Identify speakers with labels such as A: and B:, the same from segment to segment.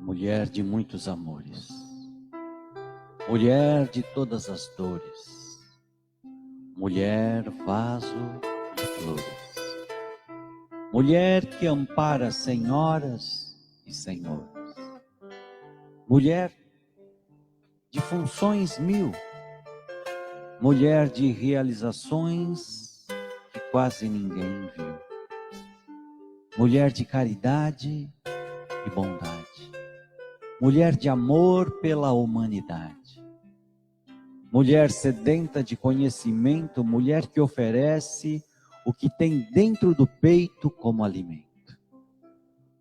A: mulher de muitos amores, mulher de todas as dores, mulher vaso de flores, mulher que ampara senhoras e senhores, mulher de funções mil, mulher de realizações que quase ninguém viu, mulher de caridade e bondade, mulher de amor pela humanidade, mulher sedenta de conhecimento, mulher que oferece o que tem dentro do peito como alimento,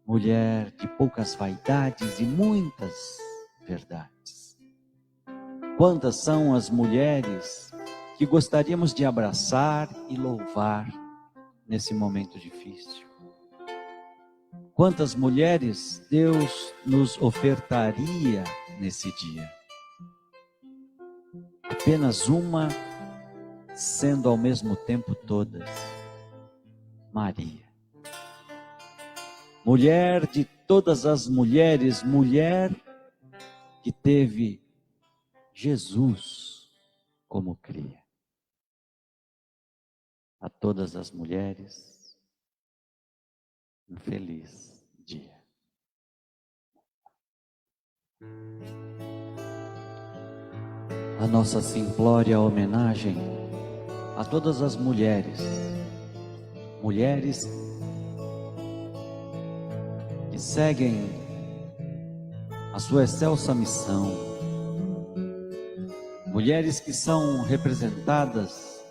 A: mulher de poucas vaidades e muitas verdades. Quantas são as mulheres que gostaríamos de abraçar e louvar nesse momento difícil? Quantas mulheres Deus nos ofertaria nesse dia? Apenas uma, sendo ao mesmo tempo todas. Maria. Mulher de todas as mulheres, mulher que teve Jesus como cria. A todas as mulheres, um feliz dia. A nossa simplória homenagem a todas as mulheres, mulheres que seguem a sua excelsa missão, mulheres que são representadas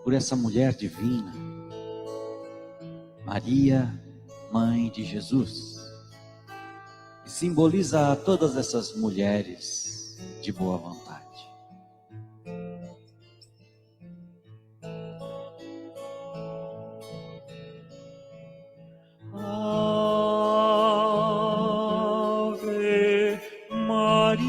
A: por essa mulher divina, Maria, mãe de Jesus, que simboliza a todas essas mulheres de boa vontade.
B: Ave Maria,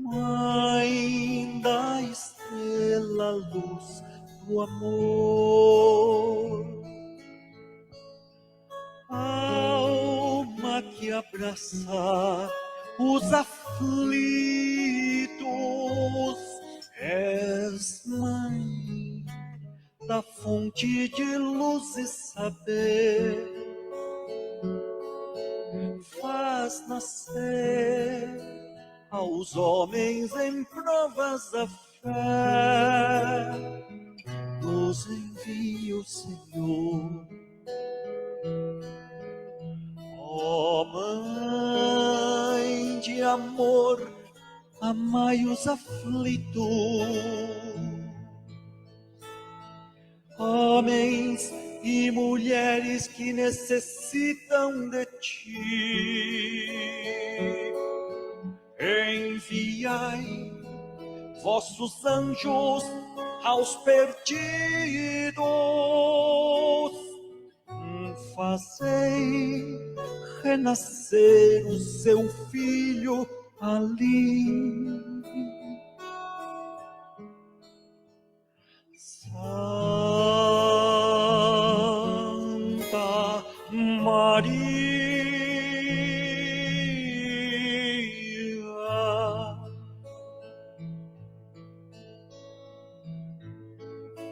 B: Mãe da estrela, luz do amor, alma que abraça os aflitos, és mãe da fonte de luz e saber, faz nascer aos homens em provas da fé, nos envia o Senhor. Ó Mãe de amor, amai os aflitos, homens e mulheres que necessitam de ti. Enviai vossos anjos aos perdidos, fazei renascer o seu filho ali. Santa Maria,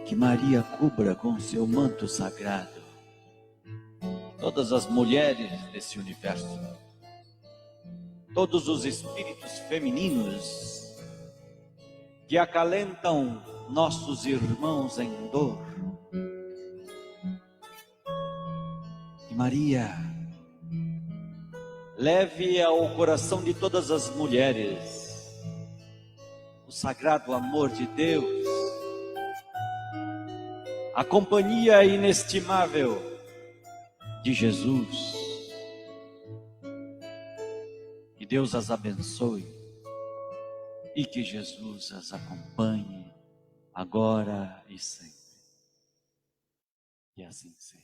A: que Maria cubra com seu manto sagrado todas as mulheres desse universo, todos os espíritos femininos que acalentam nossos irmãos em dor. Que Maria leve ao coração de todas as mulheres o sagrado amor de Deus, a companhia inestimável de Jesus. Que Deus as abençoe e que Jesus as acompanhe agora e sempre. Que assim seja.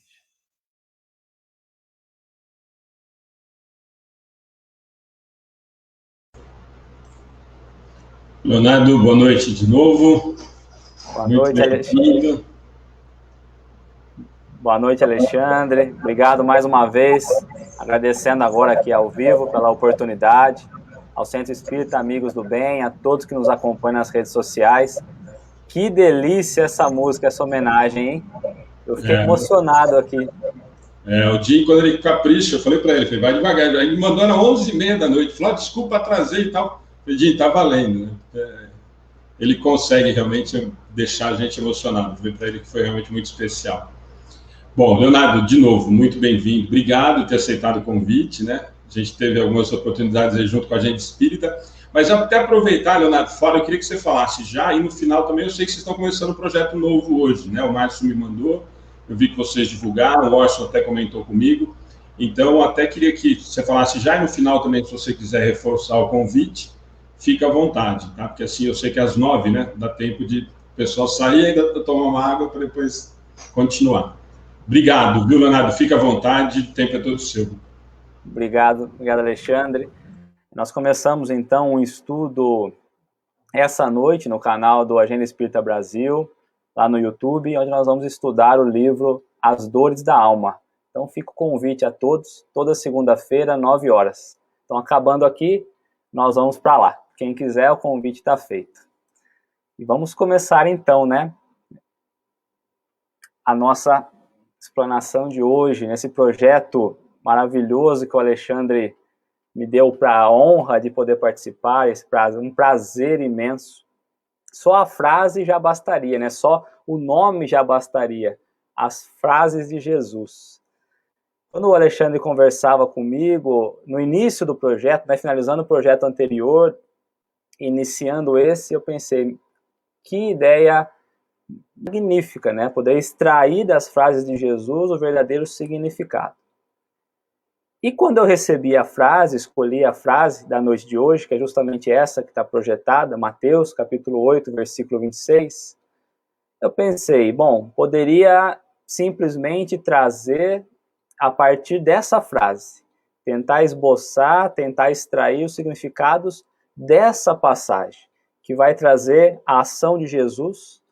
C: Leonardo, boa noite de novo. Boa
D: Muito
C: noite,
D: bem-vindo.
C: Boa noite, Alexandre. Obrigado mais uma vez. Agradecendo agora aqui ao vivo pela oportunidade, ao Centro Espírita Amigos do Bem, a todos que nos acompanham nas redes sociais. Que delícia essa música, essa homenagem, hein? Eu fiquei emocionado aqui.
D: O Dinho, quando ele capricha, eu falei para ele, vai devagar. Aí ele mandou às 11h30 da noite, falou, desculpa, atrasei e tal. Eu falei, Dinho, tá valendo, né? Ele consegue realmente deixar a gente emocionado. Eu falei para ele que foi realmente muito especial. Bom, Leonardo, de novo, muito bem-vindo. Obrigado por ter aceitado o convite, né? A gente teve algumas oportunidades aí junto com a gente espírita. Mas até aproveitar, Leonardo, fora, eu queria que você falasse já, e no final também eu sei que vocês estão começando um projeto novo hoje, né? O Márcio me mandou, eu vi que vocês divulgaram, o Orson até comentou comigo. Então, até queria que você falasse já, e no final também, se você quiser reforçar o convite, fica à vontade, tá? Porque assim, eu sei que às 9h, né, dá tempo de o pessoal sair e ainda tomar uma água para depois continuar. Obrigado, viu, Leonardo? Fica à vontade, o tempo é todo seu.
C: Obrigado, Alexandre. Nós começamos, então, um estudo essa noite no canal do Agenda Espírita Brasil, lá no YouTube, onde nós vamos estudar o livro As Dores da Alma. Então, fica o convite a todos, toda segunda-feira, 9h. Então, acabando aqui, nós vamos para lá. Quem quiser, o convite está feito. E vamos começar, então, né, a nossa explanação de hoje, nesse projeto maravilhoso que o Alexandre me deu para a honra de poder participar, um prazer imenso. Só a frase já bastaria, né? Só o nome já bastaria. As frases de Jesus. Quando o Alexandre conversava comigo, no início do projeto, né, finalizando o projeto anterior, iniciando esse, eu pensei, que ideia magnífica, né? Poder extrair das frases de Jesus o verdadeiro significado. E quando eu recebi a frase, escolhi a frase da noite de hoje, que é justamente essa que está projetada, Mateus, capítulo 8, versículo 26, eu pensei, bom, poderia simplesmente trazer a partir dessa frase, tentar esboçar, tentar extrair os significados dessa passagem, que vai trazer a ação de Jesus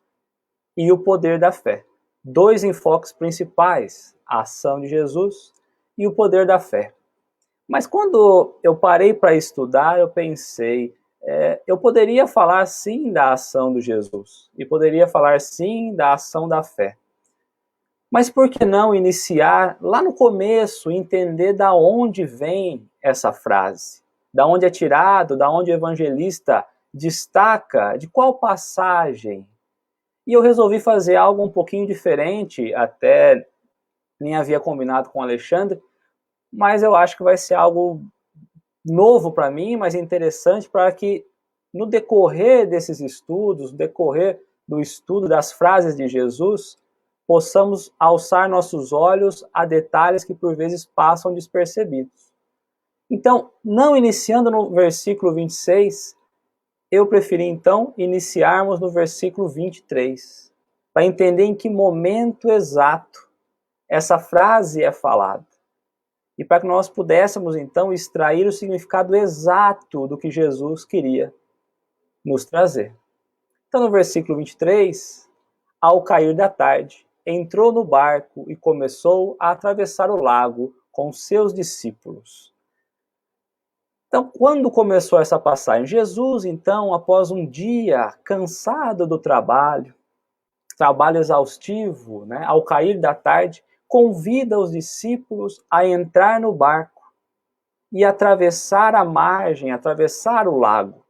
C: e o poder da fé. Dois enfoques principais, a ação de Jesus e o poder da fé. Mas quando eu parei para estudar, eu pensei, eu poderia falar sim da ação de Jesus, e poderia falar sim da ação da fé. Mas por que não iniciar lá no começo, entender da onde vem essa frase? Da onde é tirado, da onde o evangelista destaca, de qual passagem? E eu resolvi fazer algo um pouquinho diferente, até nem havia combinado com o Alexandre, mas eu acho que vai ser algo novo para mim, mas interessante para que no decorrer desses estudos, no decorrer do estudo das frases de Jesus, possamos alçar nossos olhos a detalhes que por vezes passam despercebidos. Então, não iniciando no versículo 26, eu preferi então iniciarmos no versículo 23, para entender em que momento exato essa frase é falada. E para que nós pudéssemos, então, extrair o significado exato do que Jesus queria nos trazer. Então, no versículo 23, ao cair da tarde, entrou no barco e começou a atravessar o lago com seus discípulos. Então, quando começou essa passagem? Jesus, então, após um dia cansado do trabalho exaustivo, né, ao cair da tarde, convida os discípulos a entrar no barco e atravessar a margem, atravessar o lago.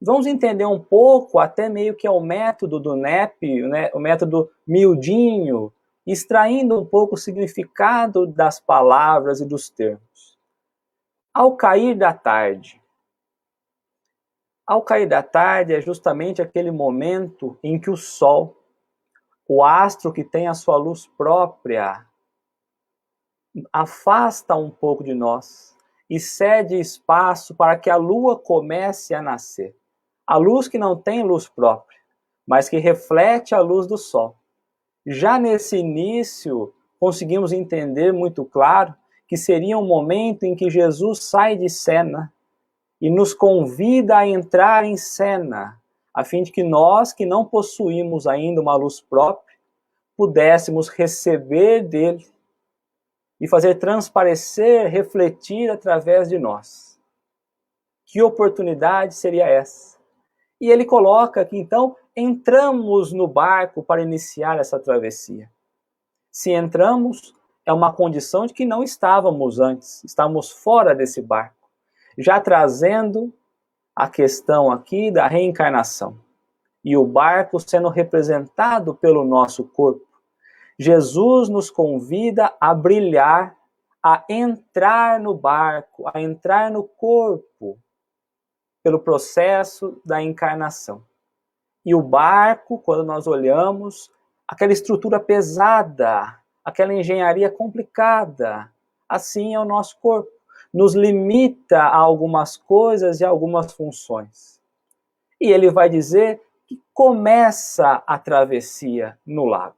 C: Vamos entender um pouco, até meio que é o método do NEP, né, o método miudinho, extraindo um pouco o significado das palavras e dos termos. Ao cair da tarde. Ao cair da tarde é justamente aquele momento em que o Sol, o astro que tem a sua luz própria, afasta um pouco de nós e cede espaço para que a Lua comece a nascer. A luz que não tem luz própria, mas que reflete a luz do Sol. Já nesse início, conseguimos entender muito claro que seria um momento em que Jesus sai de cena e nos convida a entrar em cena, a fim de que nós, que não possuímos ainda uma luz própria, pudéssemos receber dele e fazer transparecer, refletir através de nós. Que oportunidade seria essa? E ele coloca que então entramos no barco para iniciar essa travessia. Se entramos, é uma condição de que não estávamos antes, estamos fora desse barco, já trazendo a questão aqui da reencarnação. E o barco sendo representado pelo nosso corpo. Jesus nos convida a brilhar, a entrar no barco, a entrar no corpo, pelo processo da encarnação. E o barco, quando nós olhamos, aquela estrutura pesada, aquela engenharia complicada, assim é o nosso corpo. Nos limita a algumas coisas e a algumas funções. E ele vai dizer que começa a travessia no lago,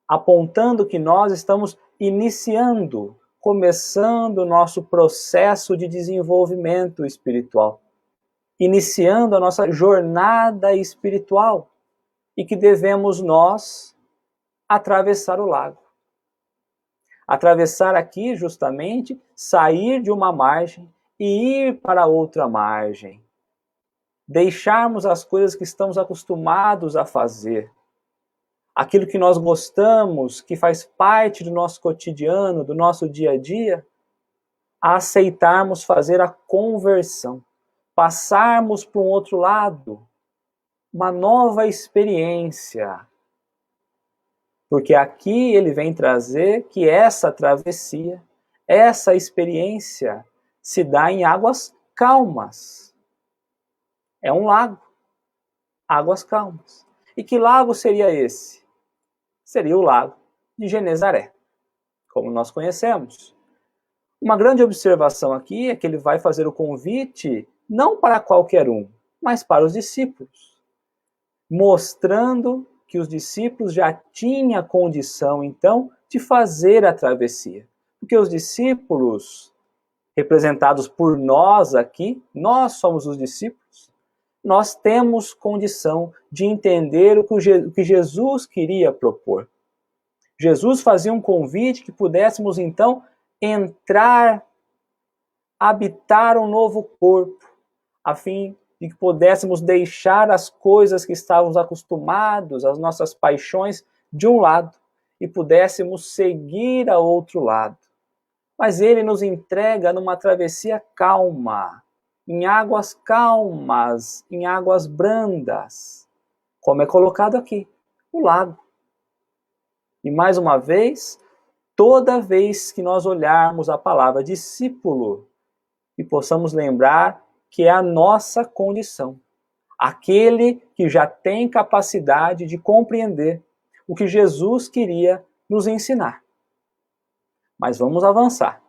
C: apontando que nós estamos iniciando, começando o nosso processo de desenvolvimento espiritual, iniciando a nossa jornada espiritual, e que devemos nós atravessar o lago. Atravessar aqui, justamente, sair de uma margem e ir para outra margem. Deixarmos as coisas que estamos acostumados a fazer. Aquilo que nós gostamos, que faz parte do nosso cotidiano, do nosso dia a dia, a aceitarmos fazer a conversão. Passarmos para um outro lado. Uma nova experiência. Porque aqui ele vem trazer que essa travessia, essa experiência, se dá em águas calmas. É um lago. Águas calmas. E que lago seria esse? Seria o lago de Genezaré, como nós conhecemos. Uma grande observação aqui é que ele vai fazer o convite não para qualquer um, mas para os discípulos, mostrando que os discípulos já tinham condição, então, de fazer a travessia. Porque os discípulos, representados por nós aqui, nós somos os discípulos, nós temos condição de entender o que Jesus queria propor. Jesus fazia um convite que pudéssemos, então, entrar, habitar um novo corpo, a fim de que pudéssemos deixar as coisas que estávamos acostumados, as nossas paixões, de um lado, e pudéssemos seguir a outro lado. Mas ele nos entrega numa travessia calma, em águas calmas, em águas brandas, como é colocado aqui, o lago. E mais uma vez, toda vez que nós olharmos a palavra discípulo e possamos lembrar que é a nossa condição, aquele que já tem capacidade de compreender o que Jesus queria nos ensinar. Mas vamos avançar.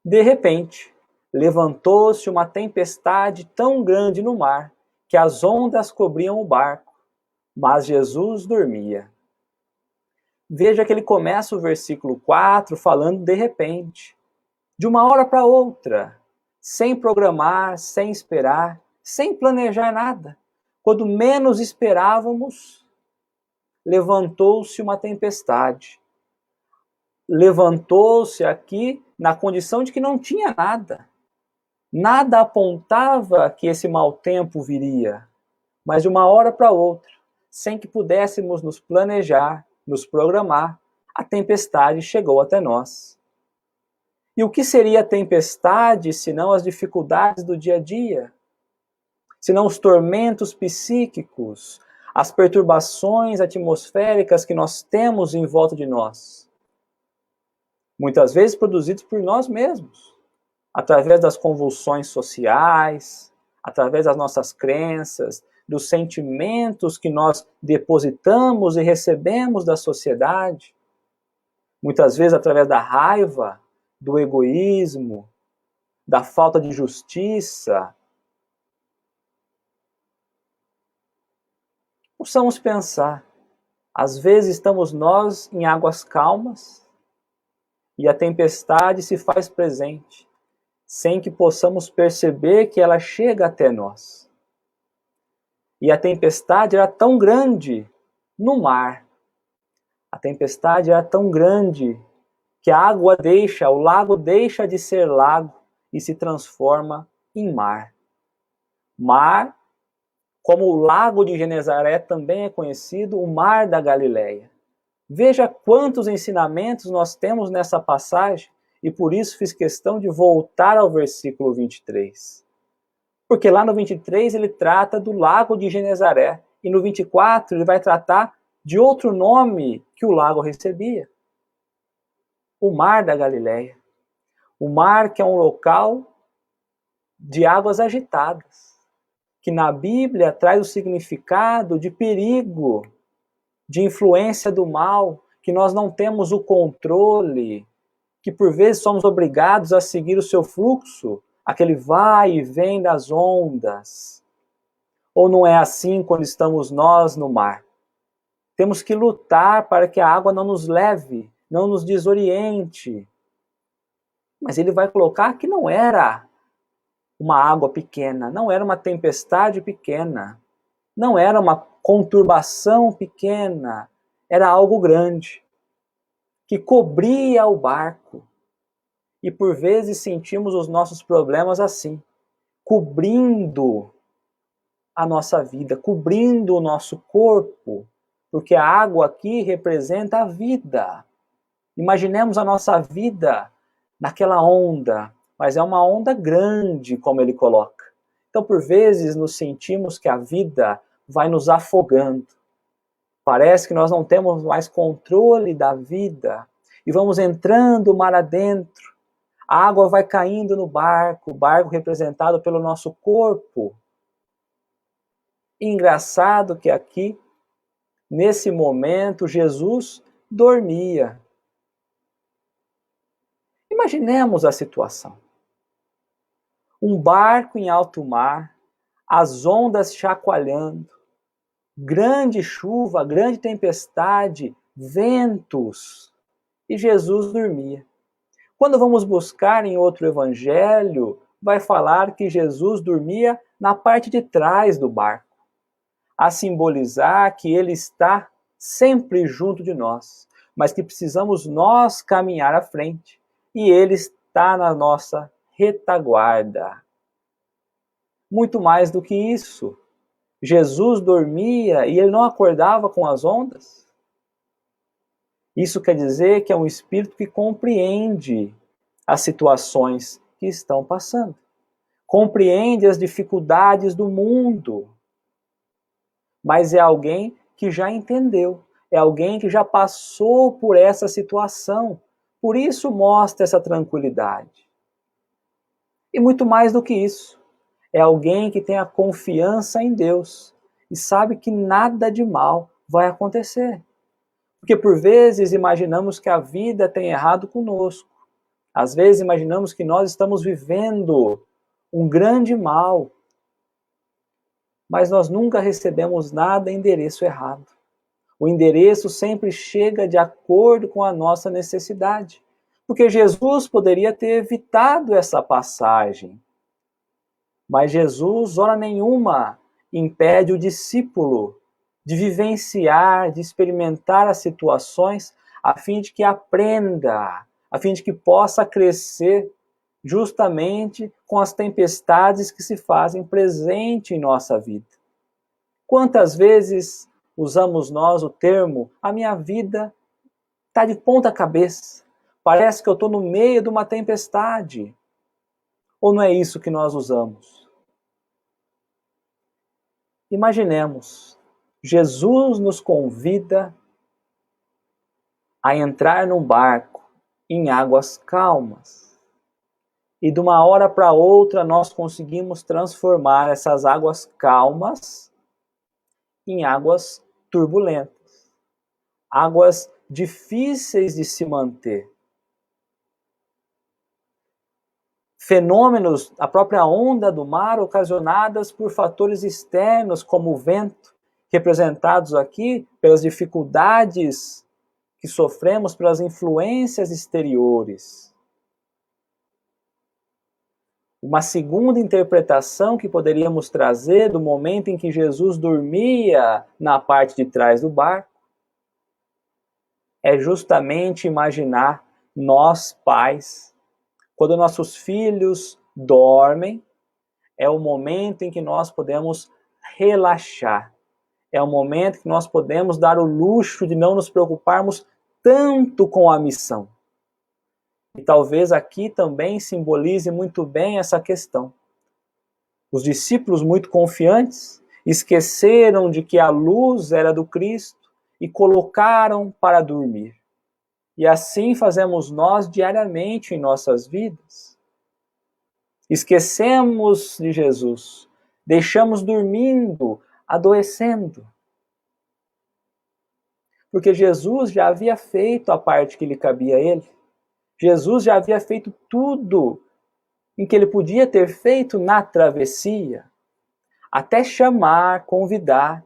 C: De repente, levantou-se uma tempestade tão grande no mar que as ondas cobriam o barco, mas Jesus dormia. Veja que ele começa o versículo 4 falando de repente, de uma hora para outra, sem programar, sem esperar, sem planejar nada. Quando menos esperávamos, levantou-se uma tempestade. Levantou-se aqui na condição de que não tinha nada. Nada apontava que esse mau tempo viria, mas de uma hora para outra, sem que pudéssemos nos planejar, nos programar, a tempestade chegou até nós. E o que seria a tempestade, senão as dificuldades do dia a dia? Senão os tormentos psíquicos, as perturbações atmosféricas que nós temos em volta de nós? Muitas vezes produzidos por nós mesmos, através das convulsões sociais, através das nossas crenças, dos sentimentos que nós depositamos e recebemos da sociedade. Muitas vezes através da raiva, do egoísmo, da falta de justiça. Possamos pensar, às vezes estamos nós em águas calmas e a tempestade se faz presente. sem que possamos perceber que ela chega até nós. E a tempestade era tão grande no mar. A tempestade era tão grande que a água deixa, o lago deixa de ser lago e se transforma em mar. Mar, como o lago de Genezaré também é conhecido, o mar da Galileia. Veja quantos ensinamentos nós temos nessa passagem e por isso fiz questão de voltar ao versículo 23. Porque lá no 23 ele trata do lago de Genezaré e no 24 ele vai tratar de outro nome que o lago recebia. O mar da Galileia. O mar que é um local de águas agitadas, que na Bíblia traz o significado de perigo, de influência do mal, que nós não temos o controle, que por vezes somos obrigados a seguir o seu fluxo, aquele vai e vem das ondas. Ou não é assim quando estamos nós no mar? Temos que lutar para que a água não nos leve, não nos desoriente. Mas ele vai colocar que não era uma água pequena, não era uma tempestade pequena, não era uma conturbação pequena, era algo grande, que cobria o barco. E por vezes sentimos os nossos problemas assim, cobrindo a nossa vida, cobrindo o nosso corpo, porque a água aqui representa a vida. Imaginemos a nossa vida naquela onda, mas é uma onda grande, como ele coloca. Então, por vezes, nos sentimos que a vida vai nos afogando. Parece que nós não temos mais controle da vida e vamos entrando mar adentro. A água vai caindo no barco, o barco representado pelo nosso corpo. E engraçado que aqui, nesse momento, Jesus dormia. Imaginemos a situação. Um barco em alto mar, as ondas chacoalhando, grande chuva, grande tempestade, ventos, e Jesus dormia. Quando vamos buscar em outro evangelho, vai falar que Jesus dormia na parte de trás do barco, a simbolizar que ele está sempre junto de nós, mas que precisamos nós caminhar à frente, e ele está na nossa retaguarda. Muito mais do que isso, Jesus dormia e ele não acordava com as ondas. Isso quer dizer que é um espírito que compreende as situações que estão passando. Compreende as dificuldades do mundo. Mas é alguém que já entendeu. É alguém que já passou por essa situação. Por isso mostra essa tranquilidade. E muito mais do que isso. É alguém que tem a confiança em Deus e sabe que nada de mal vai acontecer. Porque por vezes imaginamos que a vida tem errado conosco. Às vezes imaginamos que nós estamos vivendo um grande mal. Mas nós nunca recebemos nada em endereço errado. O endereço sempre chega de acordo com a nossa necessidade. Porque Jesus poderia ter evitado essa passagem. Mas Jesus, hora nenhuma, impede o discípulo de vivenciar, de experimentar as situações, a fim de que aprenda, a fim de que possa crescer justamente com as tempestades que se fazem presente em nossa vida. Quantas vezes usamos nós o termo, a minha vida está de ponta cabeça, parece que eu estou no meio de uma tempestade. Ou não é isso que nós usamos? Imaginemos, Jesus nos convida a entrar num barco em águas calmas. E de uma hora para outra nós conseguimos transformar essas águas calmas em águas turbulentas. Águas difíceis de se manter. Fenômenos, a própria onda do mar, ocasionadas por fatores externos, como o vento, representados aqui pelas dificuldades que sofremos pelas influências exteriores. Uma segunda interpretação que poderíamos trazer do momento em que Jesus dormia na parte de trás do barco é justamente imaginar nós, pais, quando nossos filhos dormem, é o momento em que nós podemos relaxar. É o momento que nós podemos dar o luxo de não nos preocuparmos tanto com a missão. E talvez aqui também simbolize muito bem essa questão. Os discípulos, muito confiantes, esqueceram de que a luz era do Cristo e colocaram para dormir. E assim fazemos nós diariamente em nossas vidas. Esquecemos de Jesus, deixamos dormindo, adoecendo. Porque Jesus já havia feito a parte que lhe cabia a ele. Jesus já havia feito tudo em que ele podia ter feito na travessia. Até chamar, convidar,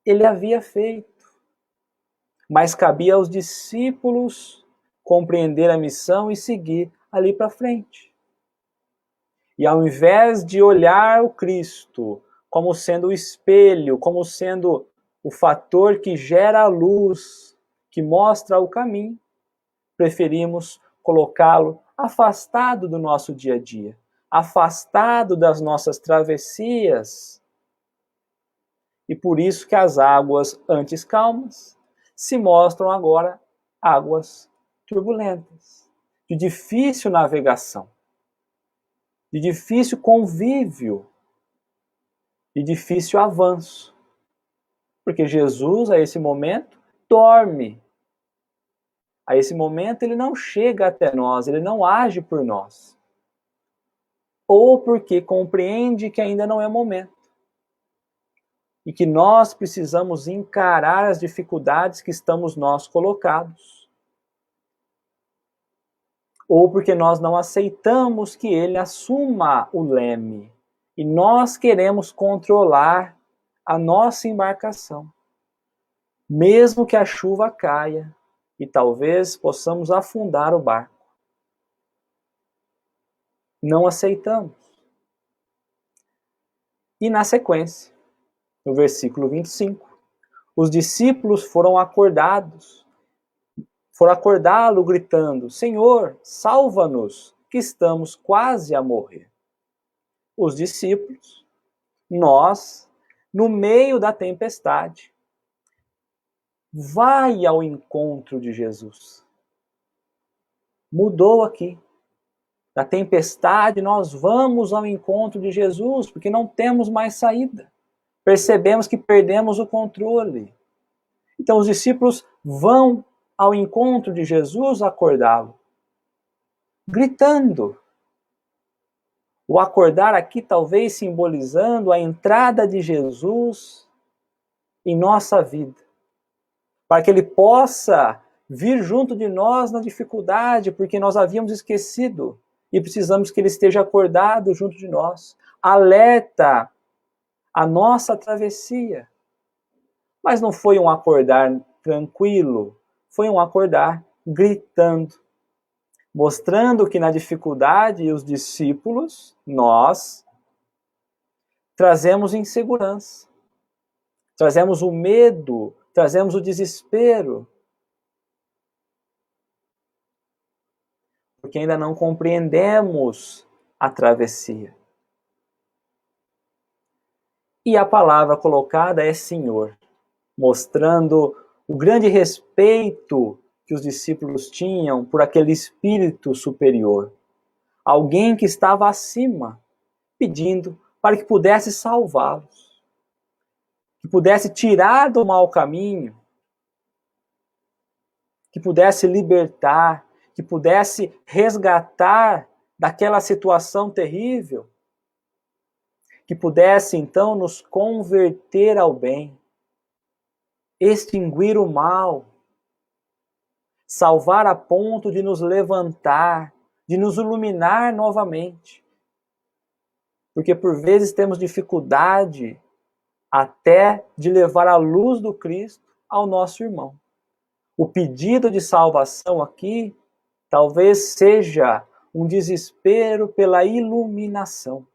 C: ele havia feito. Mas cabia aos discípulos compreender a missão e seguir ali para frente. E ao invés de olhar o Cristo como sendo o espelho, como sendo o fator que gera a luz, que mostra o caminho, preferimos colocá-lo afastado do nosso dia a dia, afastado das nossas travessias. E por isso que as águas antes calmas se mostram agora águas turbulentas, de difícil navegação, de difícil convívio, de difícil avanço. Porque Jesus, a esse momento, dorme. A esse momento, ele não chega até nós, ele não age por nós. Ou porque compreende que ainda não é momento. E que nós precisamos encarar as dificuldades que estamos nós colocados. Ou porque nós não aceitamos que ele assuma o leme. E nós queremos controlar a nossa embarcação. Mesmo que a chuva caia e talvez possamos afundar o barco. Não aceitamos. E na sequência, no versículo 25, os discípulos foram acordá-lo gritando: Senhor, salva-nos, que estamos quase a morrer. Os discípulos, nós, no meio da tempestade, vai ao encontro de Jesus. Mudou aqui. Na tempestade, nós vamos ao encontro de Jesus, porque não temos mais saída. Percebemos que perdemos o controle. Então os discípulos vão ao encontro de Jesus acordá-lo, gritando. O acordar aqui talvez simbolizando a entrada de Jesus em nossa vida, para que ele possa vir junto de nós na dificuldade, porque nós havíamos esquecido e precisamos que ele esteja acordado junto de nós, alerta a nossa travessia. Mas não foi um acordar tranquilo, foi um acordar gritando, mostrando que na dificuldade os discípulos, nós, trazemos insegurança, trazemos o medo, trazemos o desespero, porque ainda não compreendemos a travessia. E a palavra colocada é Senhor, mostrando o grande respeito que os discípulos tinham por aquele espírito superior. Alguém que estava acima, pedindo para que pudesse salvá-los, que pudesse tirar do mau caminho, que pudesse libertar, que pudesse resgatar daquela situação terrível, que pudesse então nos converter ao bem, extinguir o mal, salvar a ponto de nos levantar, de nos iluminar novamente. Porque por vezes temos dificuldade até de levar a luz do Cristo ao nosso irmão. O pedido de salvação aqui talvez seja um desespero pela iluminação,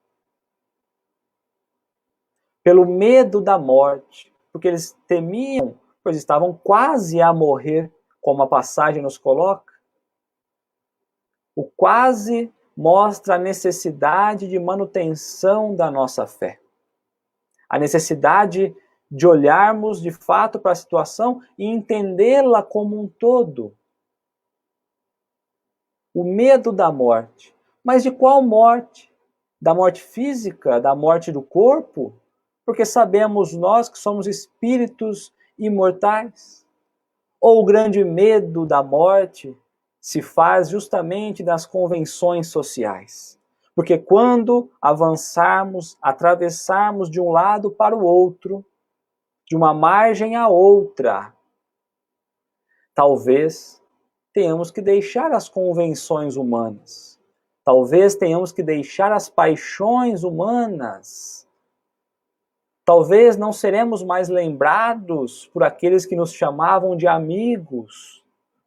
C: pelo medo da morte, porque eles temiam, pois estavam quase a morrer, como a passagem nos coloca. O quase mostra a necessidade de manutenção da nossa fé. A necessidade de olharmos de fato para a situação e entendê-la como um todo. O medo da morte. Mas de qual morte? Da morte física? Da morte do corpo? Porque sabemos nós que somos espíritos imortais. Ou o grande medo da morte se faz justamente das convenções sociais. Porque quando avançarmos, atravessarmos de um lado para o outro, de uma margem à outra, talvez tenhamos que deixar as convenções humanas. Talvez tenhamos que deixar as paixões humanas. Talvez não seremos mais lembrados por aqueles que nos chamavam de amigos,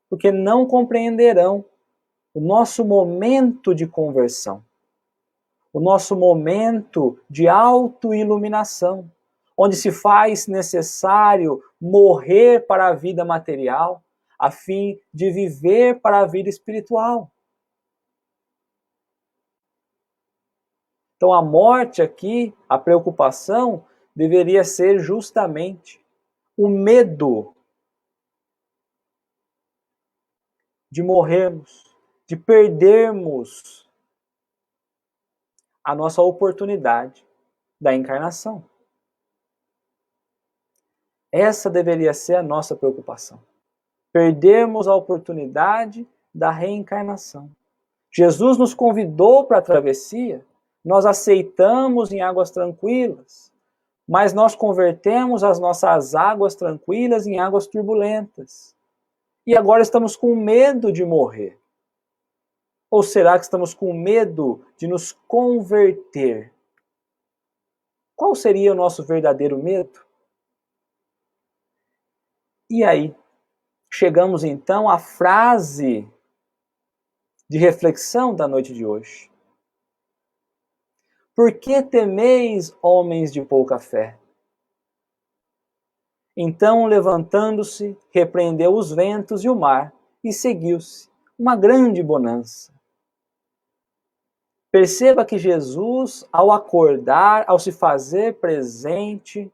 C: porque não compreenderão o nosso momento de conversão, o nosso momento de autoiluminação, onde se faz necessário morrer para a vida material, a fim de viver para a vida espiritual. Então a morte aqui, a preocupação, deveria ser justamente o medo de morrermos, de perdermos a nossa oportunidade da encarnação. Essa deveria ser a nossa preocupação. Perdermos a oportunidade da reencarnação. Jesus nos convidou para a travessia, nós aceitamos em águas tranquilas, mas nós convertemos as nossas águas tranquilas em águas turbulentas. E agora estamos com medo de morrer. Ou será que estamos com medo de nos converter? Qual seria o nosso verdadeiro medo? E aí, chegamos então à frase de reflexão da noite de hoje. Por que temeis, homens de pouca fé? Então, levantando-se, repreendeu os ventos e o mar, e seguiu-se, uma grande bonança. Perceba que Jesus, ao acordar, ao se fazer presente,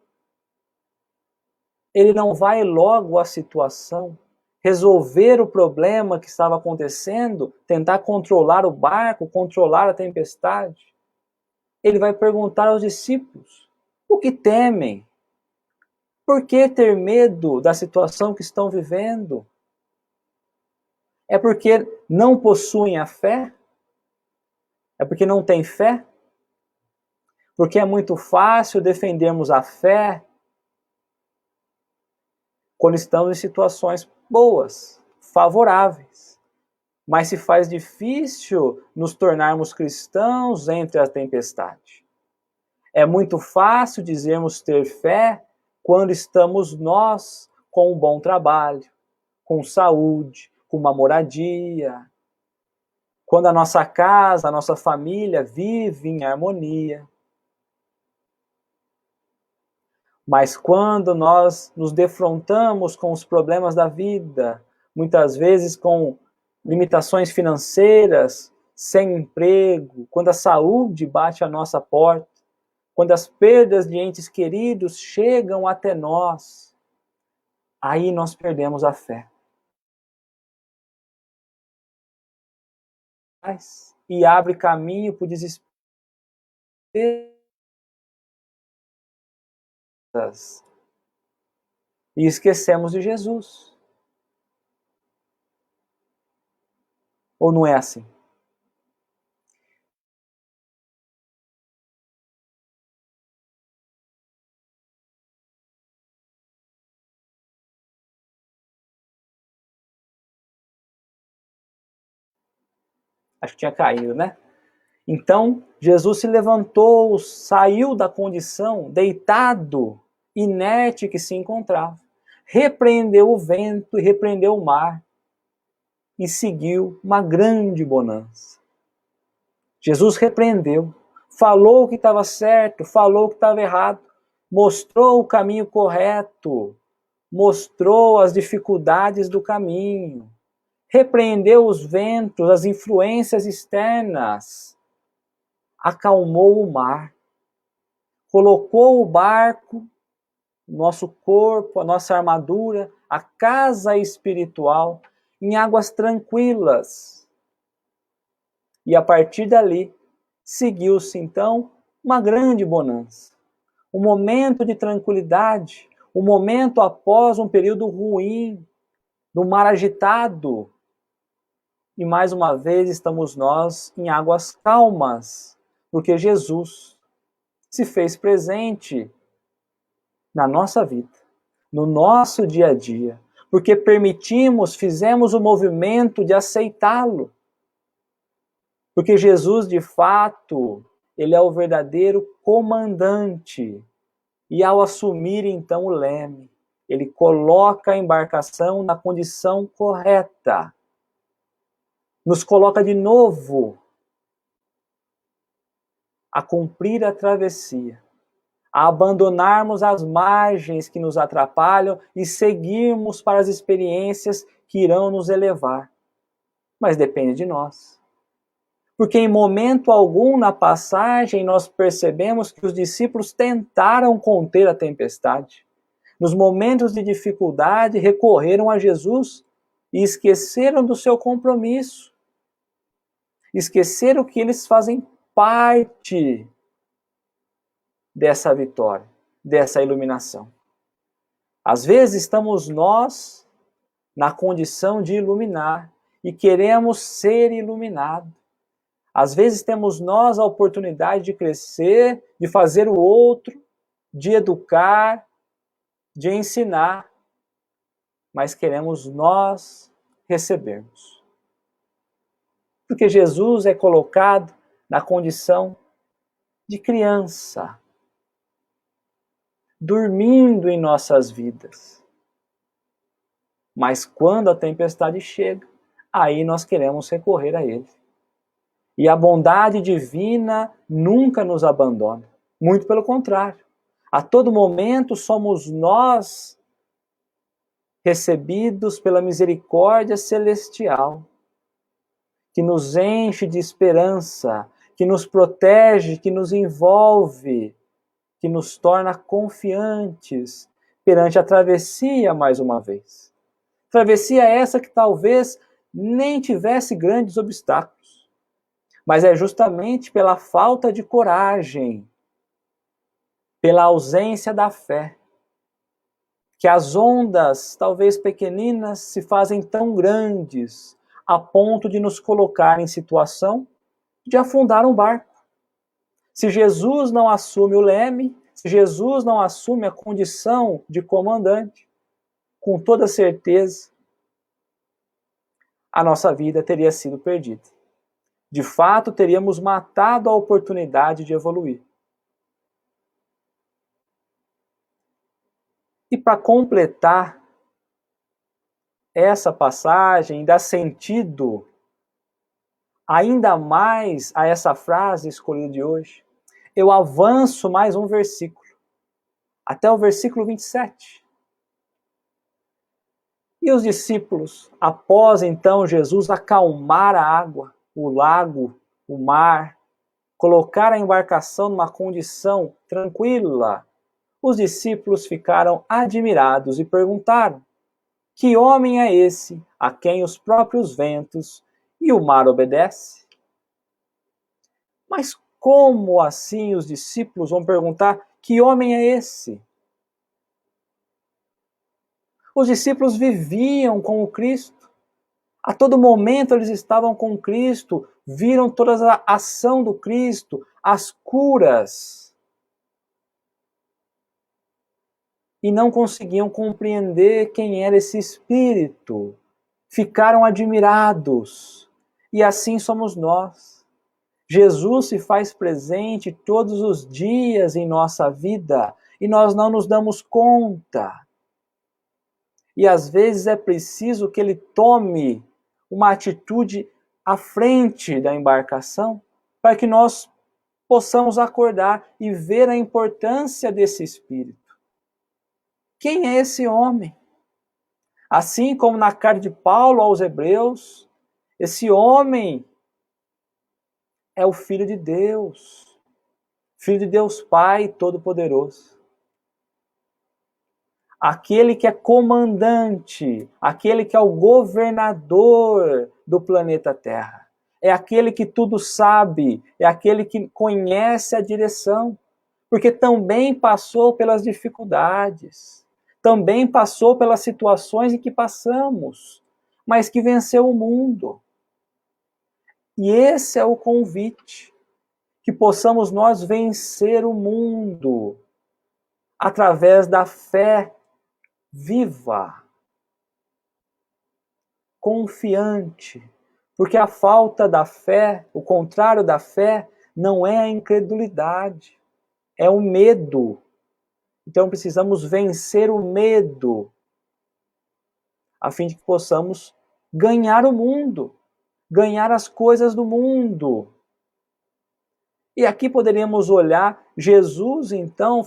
C: ele não vai logo à situação, resolver o problema que estava acontecendo, tentar controlar o barco, controlar a tempestade. Ele vai perguntar aos discípulos, o que temem? Por que ter medo da situação que estão vivendo? É porque não possuem a fé? É porque não têm fé? Porque é muito fácil defendermos a fé quando estamos em situações boas, favoráveis. Mas se faz difícil nos tornarmos cristãos entre a tempestade. É muito fácil dizermos ter fé quando estamos nós com um bom trabalho, com saúde, com uma moradia, quando a nossa casa, a nossa família vive em harmonia. Mas quando nós nos defrontamos com os problemas da vida, muitas vezes com limitações financeiras, sem emprego, quando a saúde bate à nossa porta, quando as perdas de entes queridos chegam até nós, aí nós perdemos a fé. E abre caminho para o desespero. E esquecemos de Jesus. Ou não é assim? Acho que tinha caído, né? Então, Jesus se levantou, saiu da condição deitado, inerte que se encontrava. Repreendeu o vento e repreendeu o mar. E seguiu uma grande bonança. Jesus repreendeu, falou o que estava certo, falou o que estava errado, mostrou o caminho correto, mostrou as dificuldades do caminho, repreendeu os ventos, as influências externas, acalmou o mar, colocou o barco, nosso corpo, a nossa armadura, a casa espiritual, em águas tranquilas. E a partir dali, seguiu-se então uma grande bonança. Um momento de tranquilidade, um momento após um período ruim, no mar agitado. E mais uma vez estamos nós em águas calmas, porque Jesus se fez presente na nossa vida, no nosso dia a dia, porque fizemos o movimento de aceitá-lo. Porque Jesus, de fato, ele é o verdadeiro comandante. E ao assumir então o leme, ele coloca a embarcação na condição correta. Nos coloca de novo a cumprir a travessia, a abandonarmos as margens que nos atrapalham e seguirmos para as experiências que irão nos elevar. Mas depende de nós. Porque em momento algum na passagem nós percebemos que os discípulos tentaram conter a tempestade. Nos momentos de dificuldade recorreram a Jesus e esqueceram do seu compromisso. Esqueceram que eles fazem parte dessa vitória, dessa iluminação. Às vezes estamos nós na condição de iluminar e queremos ser iluminados. Às vezes temos nós a oportunidade de crescer, de fazer o outro, de educar, de ensinar, mas queremos nós recebermos. Porque Jesus é colocado na condição de criança, dormindo em nossas vidas. Mas quando a tempestade chega, aí nós queremos recorrer a Ele. E a bondade divina nunca nos abandona. Muito pelo contrário. A todo momento somos nós recebidos pela misericórdia celestial, que nos enche de esperança, que nos protege, que nos envolve, que nos torna confiantes perante a travessia mais uma vez. Travessia essa que talvez nem tivesse grandes obstáculos. Mas é justamente pela falta de coragem, pela ausência da fé, que as ondas, talvez pequeninas, se fazem tão grandes, a ponto de nos colocar em situação de afundar um barco. Se Jesus não assume o leme, se Jesus não assume a condição de comandante, com toda certeza, a nossa vida teria sido perdida. De fato, teríamos matado a oportunidade de evoluir. E para completar essa passagem, dar sentido ainda mais a essa frase escolhida de hoje, eu avanço mais um versículo, até o versículo 27. E os discípulos, após então Jesus acalmar a água, o lago, o mar, colocar a embarcação numa condição tranquila, os discípulos ficaram admirados e perguntaram: que homem é esse a quem os próprios ventos e o mar obedecem? Mas como assim os discípulos vão perguntar: que homem é esse? Os discípulos viviam com o Cristo. A todo momento eles estavam com Cristo, viram toda a ação do Cristo, as curas. E não conseguiam compreender quem era esse Espírito. Ficaram admirados. E assim somos nós. Jesus se faz presente todos os dias em nossa vida e nós não nos damos conta. E às vezes é preciso que Ele tome uma atitude à frente da embarcação para que nós possamos acordar e ver a importância desse Espírito. Quem é esse homem? Assim como na carta de Paulo aos Hebreus, esse homem é o Filho de Deus Pai Todo-Poderoso. Aquele que é comandante, aquele que é o governador do planeta Terra. É aquele que tudo sabe, é aquele que conhece a direção, porque também passou pelas dificuldades, também passou pelas situações em que passamos, mas que venceu o mundo. E esse é o convite, que possamos nós vencer o mundo através da fé viva, confiante, porque a falta da fé, o contrário da fé, não é a incredulidade, é o medo. Então precisamos vencer o medo, a fim de que possamos ganhar o mundo, ganhar as coisas do mundo. E aqui poderíamos olhar Jesus, então,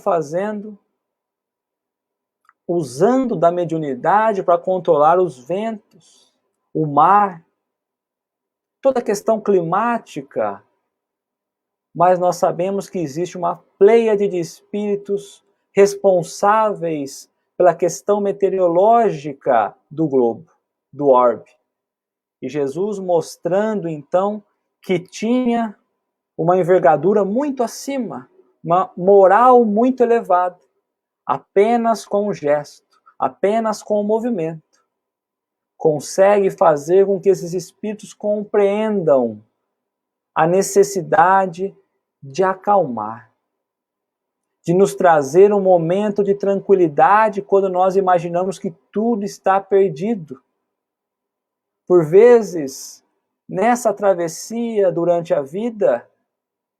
C: usando da mediunidade para controlar os ventos, o mar, toda a questão climática. Mas nós sabemos que existe uma pleiade de espíritos responsáveis pela questão meteorológica do globo, do orbe. E Jesus mostrando, então, que tinha uma envergadura muito acima, uma moral muito elevada, apenas com o gesto, apenas com o movimento, consegue fazer com que esses espíritos compreendam a necessidade de acalmar, de nos trazer um momento de tranquilidade quando nós imaginamos que tudo está perdido. Por vezes, nessa travessia durante a vida,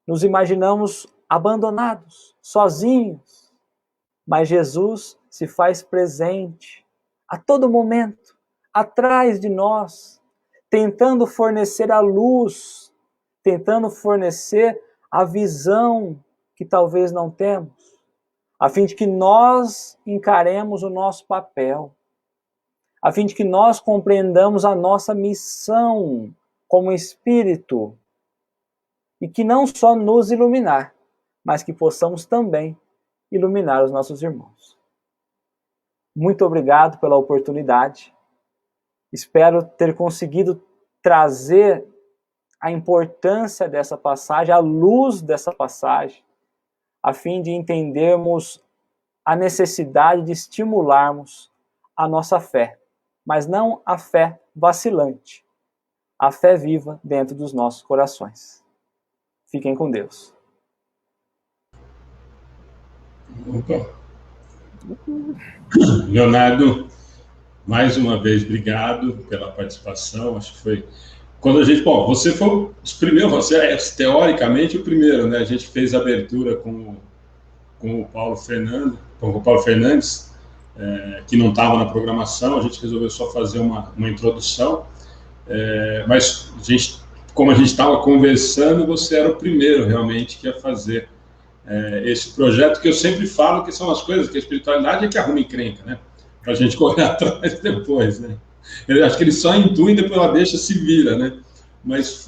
C: nos imaginamos abandonados, sozinhos. Mas Jesus se faz presente a todo momento, atrás de nós, tentando fornecer a luz, tentando fornecer a visão que talvez não temos, a fim de que nós encaremos o nosso papel, a fim de que nós compreendamos a nossa missão como espírito, e que não só nos iluminar, mas que possamos também iluminar os nossos irmãos. Muito obrigado pela oportunidade. Espero ter conseguido trazer a importância dessa passagem, a luz dessa passagem, a fim de entendermos a necessidade de estimularmos a nossa fé, mas não a fé vacilante, a fé viva dentro dos nossos corações. Fiquem com Deus.
D: Opa. Leonardo, mais uma vez, obrigado pela participação. Acho que foi... Quando a gente... Bom, você foi os primeiros, você é teoricamente o primeiro, né? A gente fez a abertura com o Paulo Fernandes, que não estava na programação, a gente resolveu só fazer uma introdução, mas como a gente estava conversando, você era o primeiro realmente que ia fazer esse projeto, que eu sempre falo que são as coisas que a espiritualidade é que arruma encrenca, né? Para a gente correr atrás depois, né? Eu acho que ele só intui e depois ela deixa, se vira, né? Mas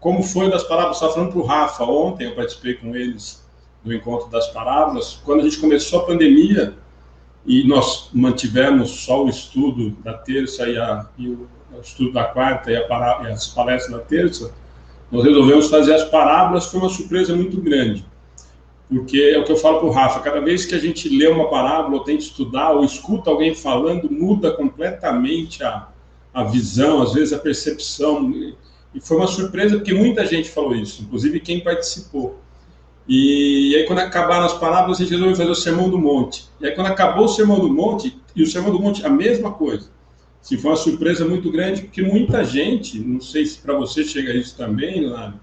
D: como foi das parábolas, estava falando para o Rafa ontem, eu participei com eles do Encontro das Parábolas, quando a gente começou a pandemia, e nós mantivemos só o estudo da terça e o estudo da quarta e as palestras da terça, nós resolvemos fazer as parábolas. Foi uma surpresa muito grande, porque é o que eu falo para o Rafa, cada vez que a gente lê uma parábola, ou tenta estudar, ou escuta alguém falando, muda completamente a visão, às vezes a percepção, e foi uma surpresa, porque muita gente falou isso, inclusive quem participou. E aí, quando acabaram as parábolas, a gente resolveu fazer o Sermão do Monte. E aí, quando acabou o Sermão do Monte, e o Sermão do Monte, a mesma coisa. Assim, foi uma surpresa muito grande, porque muita gente, não sei se para você chega isso também, Leonardo,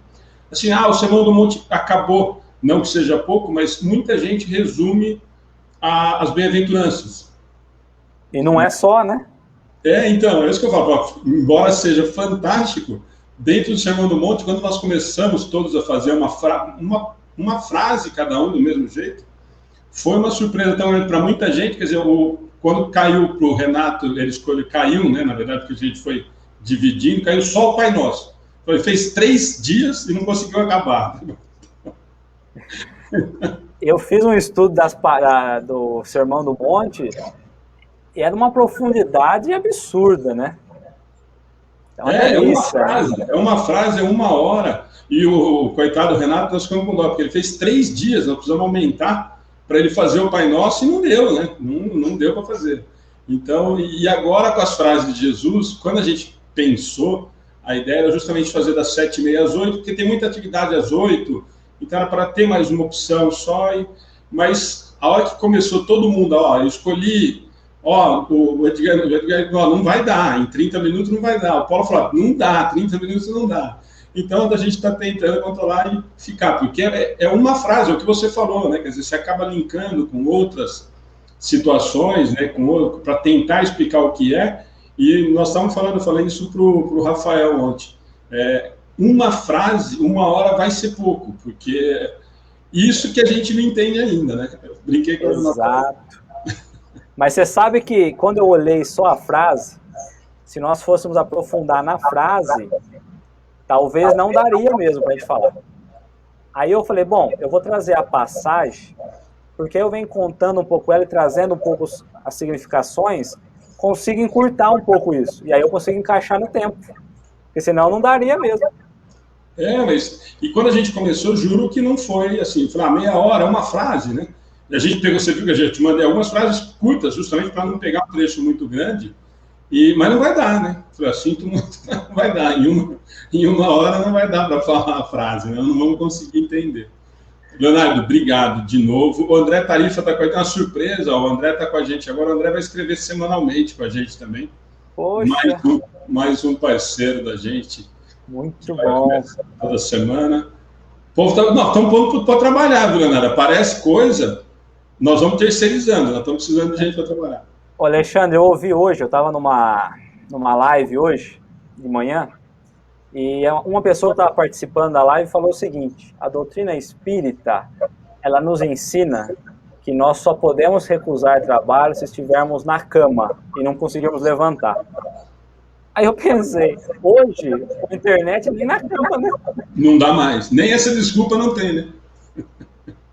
D: assim, o Sermão do Monte acabou, não que seja pouco, mas muita gente resume as bem-aventuranças.
C: E não é só, né?
D: Então, é isso que eu falo, embora seja fantástico, dentro do Sermão do Monte, quando nós começamos todos a fazer uma frase, cada um do mesmo jeito, foi uma surpresa tão grande para muita gente. Quer dizer, quando caiu para o Renato, ele escolheu, caiu, né, na verdade, porque a gente foi dividindo, caiu só o Pai Nosso. Então, ele fez 3 dias e não conseguiu acabar.
C: Eu fiz um estudo do Sermão do Monte e era uma profundidade absurda, né?
D: É uma frase, é 1 hora. E o coitado Renato, nós ficamos com dó, porque ele fez 3 dias, nós precisamos aumentar para ele fazer o Pai Nosso, e não deu, né? Não deu para fazer. Então, e agora com as frases de Jesus, quando a gente pensou, a ideia era justamente fazer das 7h30 às 8h, porque tem muita atividade às 8h, então era para ter mais uma opção só, mas a hora que começou todo mundo, eu escolhi, o Edgar, não vai dar, em 30 minutos não vai dar. O Paulo falou, não dá, 30 minutos não dá. Então, a gente está tentando controlar e ficar, porque é uma frase, é o que você falou, né? Quer dizer, você acaba linkando com outras situações, né? Para tentar explicar o que é, e nós estávamos falando isso para o Rafael ontem. Uma frase, 1 hora vai ser pouco, porque isso que a gente não entende ainda, né? Eu brinquei com
C: Exato. Mas você sabe que quando eu olhei só a frase, se nós fôssemos aprofundar na frase, talvez não daria mesmo para a gente falar. Aí eu falei, bom, eu vou trazer a passagem, porque eu venho contando um pouco ela e trazendo um pouco as significações, consigo encurtar um pouco isso. E aí eu consigo encaixar no tempo. Porque senão não daria mesmo.
D: Mas... E quando a gente começou, juro que não foi assim, falar meia hora, uma frase, né? E a gente pegou, você viu que a gente mandei algumas frases curtas, justamente para não pegar um trecho muito grande, mas não vai dar, né? Falei, sinto muito, não vai dar. Em uma hora não vai dar para falar a frase, né? Não vamos conseguir entender. Leonardo, obrigado de novo. O André Tarifa está com a gente, uma surpresa, o André está com a gente agora, o André vai escrever semanalmente com a gente também.
C: Poxa.
D: Mais um parceiro da gente.
C: Muito bom.
D: Toda semana. O povo estamos pondo para trabalhar, viu, Leonardo? Aparece coisa, nós vamos terceirizando, nós estamos precisando de gente para trabalhar.
C: Ô, Alexandre, eu ouvi hoje, eu estava numa live hoje, de manhã, e uma pessoa que estava participando da live falou o seguinte: a doutrina espírita, ela nos ensina que nós só podemos recusar trabalho se estivermos na cama e não conseguirmos levantar. Aí eu pensei, hoje, a internet é nem na cama, né?
D: Não dá mais, nem essa desculpa não tem, né?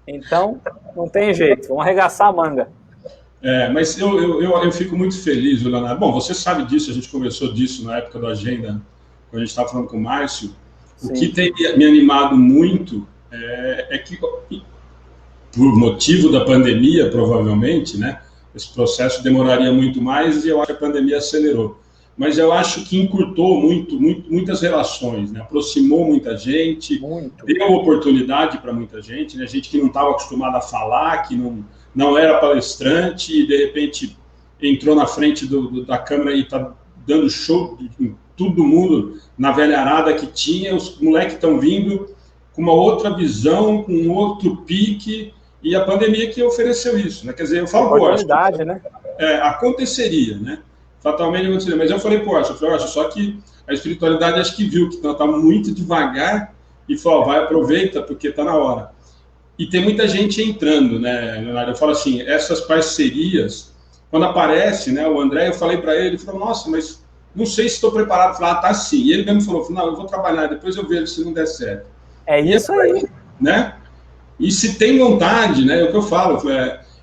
C: Então, não tem jeito, vamos arregaçar a manga.
D: Mas eu fico muito feliz, Leonardo. Bom, você sabe disso, a gente conversou disso na época da agenda, quando a gente estava falando com o Márcio. Sim. O que tem me animado muito é que, por motivo da pandemia, provavelmente, né, esse processo demoraria muito mais e eu acho que a pandemia acelerou. Mas eu acho que encurtou muitas relações, né? Aproximou muita gente, deu oportunidade para muita gente, né? Gente que não estava acostumada a falar, que não era palestrante e, de repente, entrou na frente da câmera e está dando show em todo mundo, na velharada que tinha. Os moleques estão vindo com uma outra visão, com um outro pique, e a pandemia que ofereceu isso, né? Quer dizer, eu falo,
C: oportunidade, né?
D: Aconteceria, né? Fatalmente aconteceria. Mas eu falei, só que a espiritualidade acho que viu que está muito devagar e falou, vai, aproveita, porque está na hora. E tem muita gente entrando, né, Leonardo? Eu falo assim, essas parcerias, quando aparece, né, o André, eu falei para ele, ele falou, nossa, mas não sei se estou preparado. Eu falei, tá sim. E ele mesmo falou, não, eu vou trabalhar, depois eu vejo se não der certo.
C: É isso aí.
D: Né? E se tem vontade, né, é o que eu falo,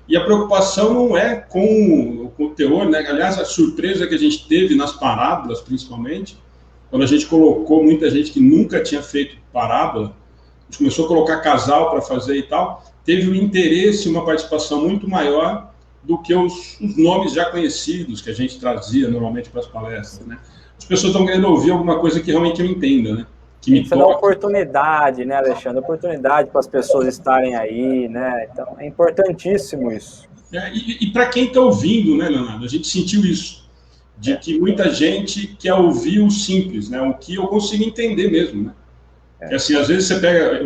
D: e a preocupação não é com o teor, né? Aliás, a surpresa que a gente teve nas parábolas, principalmente, quando a gente colocou muita gente que nunca tinha feito parábola, a gente começou a colocar casal para fazer e tal, teve um interesse, uma participação muito maior do que os nomes já conhecidos que a gente trazia normalmente para as palestras, né? As pessoas estão querendo ouvir alguma coisa que realmente eu entenda, né? Que me
C: toca. Dá oportunidade, né, Alexandre? Oportunidade para as pessoas estarem aí, né? Então, é importantíssimo isso.
D: E para quem está ouvindo, né, Leonardo? A gente sentiu isso, de que muita gente quer ouvir o simples, né? O que eu consigo entender mesmo, né? Assim, às vezes você pega,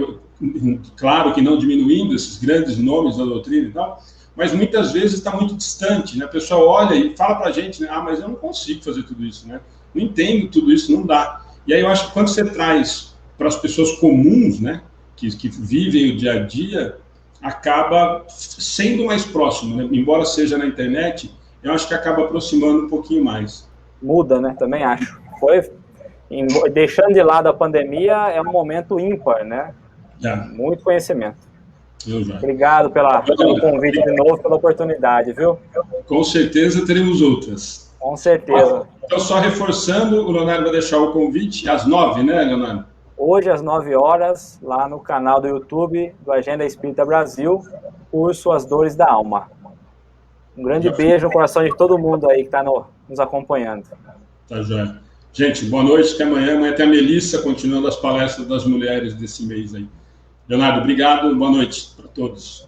D: claro que não diminuindo esses grandes nomes da doutrina e tal, mas muitas vezes está muito distante, né? A pessoa olha e fala para a gente, né? Mas eu não consigo fazer tudo isso, né? Não entendo tudo isso, não dá. E aí eu acho que quando você traz para as pessoas comuns, né, que vivem o dia a dia, acaba sendo mais próximo, né? Embora seja na internet, eu acho que acaba aproximando um pouquinho mais.
C: Muda, né? Também acho. Deixando de lado a pandemia, é um momento ímpar, né? Muito conhecimento. Obrigado pelo convite de novo, pela oportunidade, viu?
D: Com certeza teremos outras.
C: Com certeza.
D: Então, só reforçando, o Leonardo vai deixar o convite às 9, né, Leonardo?
C: Hoje, às 9 horas, lá no canal do YouTube do Agenda Espírita Brasil, curso As Dores da Alma. Um grande beijo no coração de todo mundo aí que está nos acompanhando.
D: Tá joia. Gente, boa noite, até amanhã. Amanhã tem a Melissa, continuando as palestras das mulheres desse mês aí. Leonardo, obrigado, boa noite para todos.